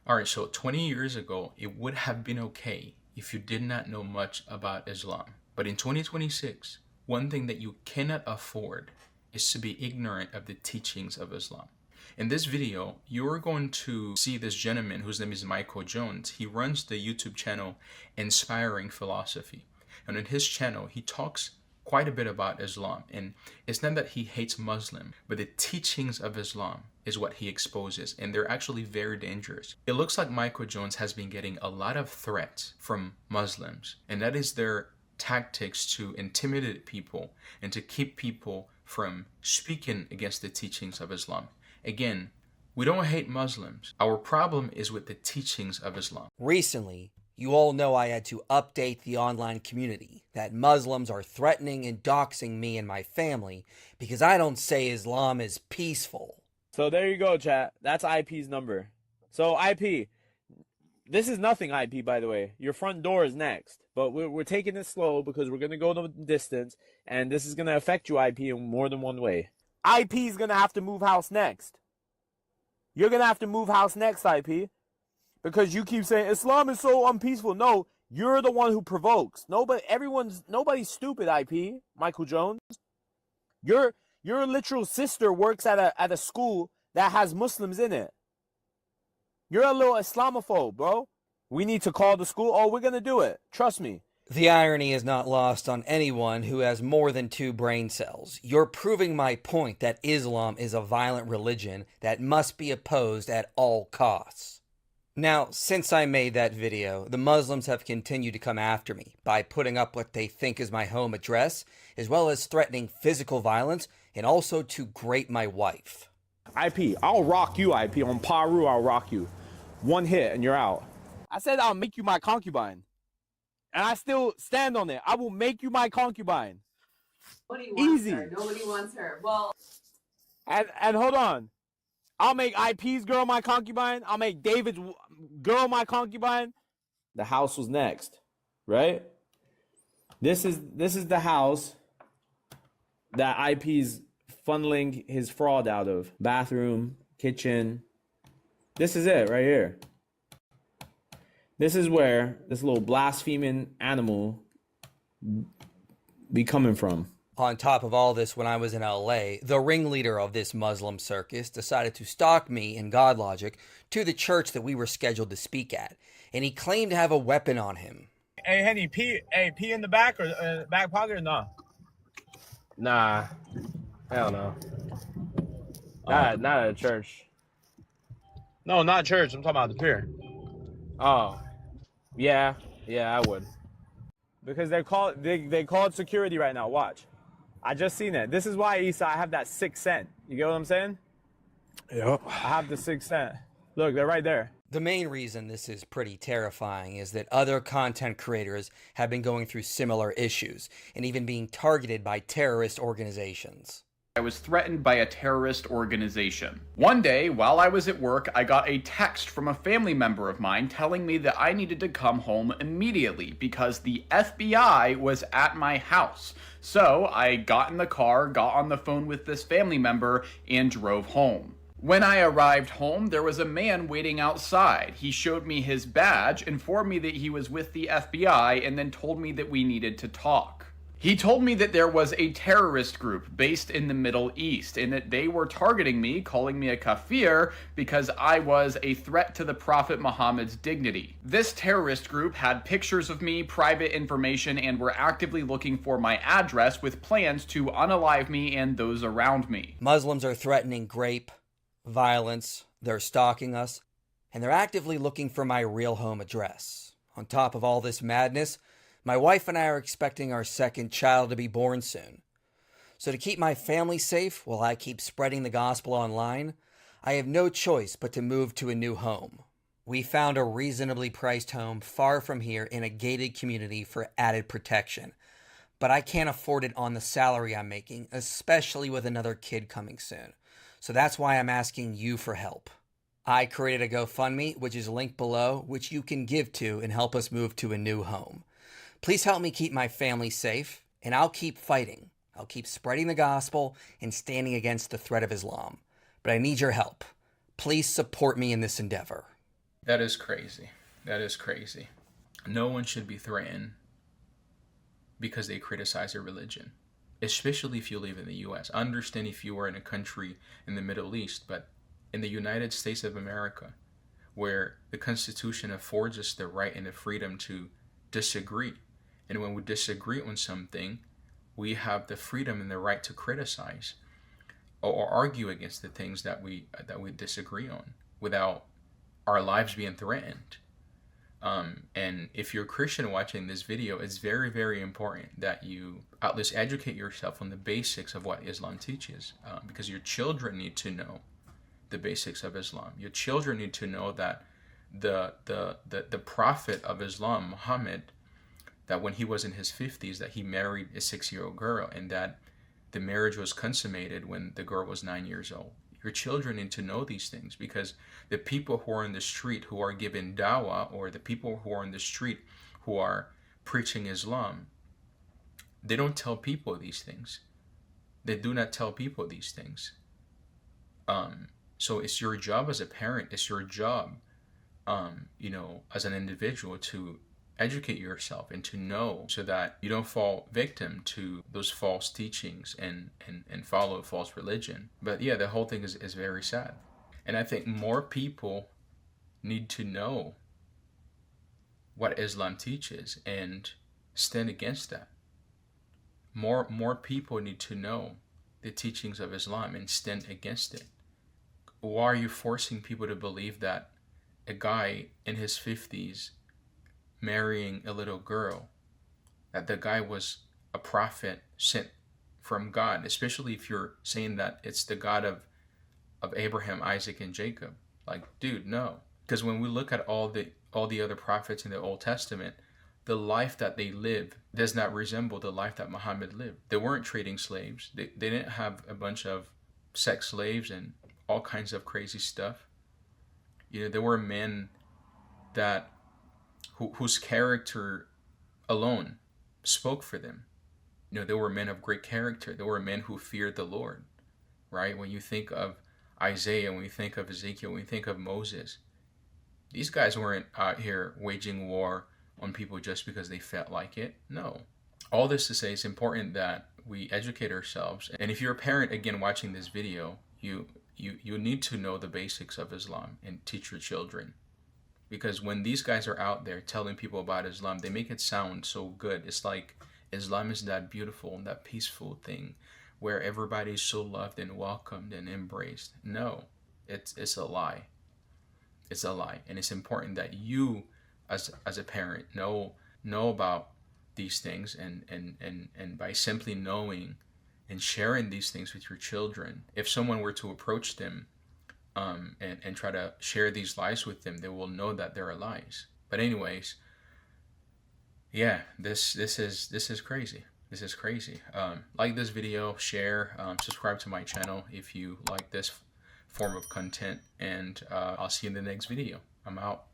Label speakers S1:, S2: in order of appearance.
S1: All right, so 20 years ago, it would have been okay if you did not know much about Islam. But in 2026, one thing that you cannot afford is to be ignorant of the teachings of Islam. In this video, you're going to see this gentleman whose name is Michael Jones. He runs the YouTube channel Inspiring Philosophy. And in his channel, he talks quite a bit about Islam. And it's not that he hates Muslim, but the teachings of Islam is what he exposes. And they're actually very dangerous. It looks like Michael Jones has been getting a lot of threats from Muslims. And that is their tactics to intimidate people and to keep people from speaking against the teachings of Islam. Again, we don't hate Muslims. Our problem is with the teachings of Islam.
S2: Recently, you all know I had to update the online community that Muslims are threatening and doxing me and my family because I don't say Islam is peaceful.
S3: So there you go, chat. That's IP's number. So IP, this is nothing, IP, by the way. Your front door is next. But we're taking it slow because we're going to go the distance, and this is going to affect you, IP, in more than one way. IP is going to have to move house next. You're going to have to move house next, IP. Because you keep saying Islam is so unpeaceful. No, you're the one who provokes. Nobody's stupid, IP, Michael Jones. Your literal sister works at a school that has Muslims in it. You're a little Islamophobe, bro. We need to call the school. Oh, we're going to do it. Trust me.
S2: The irony is not lost on anyone who has more than 2 brain cells. You're proving my point that Islam is a violent religion that must be opposed at all costs. Now, since I made that video, the Muslims have continued to come after me by putting up what they think is my home address, as well as threatening physical violence and also to grape my wife.
S3: IP, I'll rock you, IP. On Paru, I'll rock you. One hit and you're out. I said I'll make you my concubine. And I still stand on it. I will make you my concubine.
S4: Nobody wants
S3: Easy.
S4: her. Nobody wants her. Well,
S3: and hold on. I'll make IP's girl my concubine. I'll make David's girl my concubine. The house was next, right? This is the house that IP's funneling his fraud out of. Bathroom, kitchen. This is it right here. This is where this little blaspheming animal be coming from.
S2: On top of all this, when I was in LA, the ringleader of this Muslim circus decided to stalk me and GodLogic to the church that we were scheduled to speak at, and he claimed to have a weapon on him.
S3: Hey, Henny, pee in the back or back pocket or no?
S5: Nah, hell no. Not at a church.
S3: No, not church. I'm talking about the pier.
S5: Oh, yeah, I would.
S3: Because they called security right now. Watch. I just seen it. This is why, Issa, I have that 6th sense. You get what I'm saying?
S6: Yep.
S3: I have the 6th sense. Look, they're right there.
S2: The main reason this is pretty terrifying is that other content creators have been going through similar issues and even being targeted by terrorist organizations.
S7: I was threatened by a terrorist organization. One day, while I was at work, I got a text from a family member of mine telling me that I needed to come home immediately because the FBI was at my house. So I got in the car, got on the phone with this family member, and drove home. When I arrived home, there was a man waiting outside. He showed me his badge, informed me that he was with the FBI, and then told me that we needed to talk. He told me that there was a terrorist group based in the Middle East and that they were targeting me, calling me a kafir because I was a threat to the Prophet Muhammad's dignity. This terrorist group had pictures of me, private information, and were actively looking for my address with plans to unalive me and those around me.
S2: Muslims are threatening rape, violence, they're stalking us, and they're actively looking for my real home address. On top of all this madness, my wife and I are expecting our 2nd child to be born soon. So to keep my family safe while I keep spreading the gospel online, I have no choice but to move to a new home. We found a reasonably priced home far from here in a gated community for added protection. But I can't afford it on the salary I'm making, especially with another kid coming soon. So that's why I'm asking you for help. I created a GoFundMe, which is linked below, which you can give to and help us move to a new home. Please help me keep my family safe, and I'll keep fighting. I'll keep spreading the gospel and standing against the threat of Islam. But I need your help. Please support me in this endeavor.
S1: That is crazy. That is crazy. No one should be threatened because they criticize a religion, especially if you live in the US. I understand if you are in a country in the Middle East, but in the United States of America, where the Constitution affords us the right and the freedom to disagree. And when we disagree on something, we have the freedom and the right to criticize or argue against the things that we disagree on without our lives being threatened. And if you're a Christian watching this video, it's very, very important that you at least educate yourself on the basics of what Islam teaches, because your children need to know the basics of Islam. Your children need to know that the prophet of Islam, Muhammad, that when he was in his 50s, that he married a 6-year-old girl, and that the marriage was consummated when the girl was 9 years old. Your children need to know these things, because the people who are in the street who are given dawah, or the people who are in the street who are preaching Islam, they don't tell people these things. They do not tell people these things. So it's your job as a parent, it's your job, as an individual, to educate yourself and to know, so that you don't fall victim to those false teachings and follow a false religion. But yeah, the whole thing is very sad. And I think more people need to know what Islam teaches and stand against that. More people need to know the teachings of Islam and stand against it. Why are you forcing people to believe that a guy in his 50s marrying a little girl, that the guy was a prophet sent from God, especially if you're saying that it's the God of Abraham, Isaac, and Jacob? Like, dude, no. Because when we look at all the other prophets in the Old Testament, the life that they live does not resemble the life that Muhammad lived. They weren't trading slaves. They didn't have a bunch of sex slaves and all kinds of crazy stuff. There were men that whose character alone spoke for them. They were men of great character. They were men who feared the Lord, right? When you think of Isaiah, when you think of Ezekiel, when you think of Moses, these guys weren't out here waging war on people just because they felt like it. No. All this to say, it's important that we educate ourselves. And if you're a parent, again, watching this video, you need to know the basics of Islam and teach your children. Because when these guys are out there telling people about Islam, they make it sound so good. It's like Islam is that beautiful and that peaceful thing where everybody's so loved and welcomed and embraced. No, it's a lie. It's a lie. And it's important that you, as a parent, know about these things, and by simply knowing and sharing these things with your children, if someone were to approach them and try to share these lies with them, they will know that there are lies. But anyways, yeah, this is crazy. This is crazy. Like this video, share, subscribe to my channel if you like this form of content, and I'll see you in the next video. I'm out.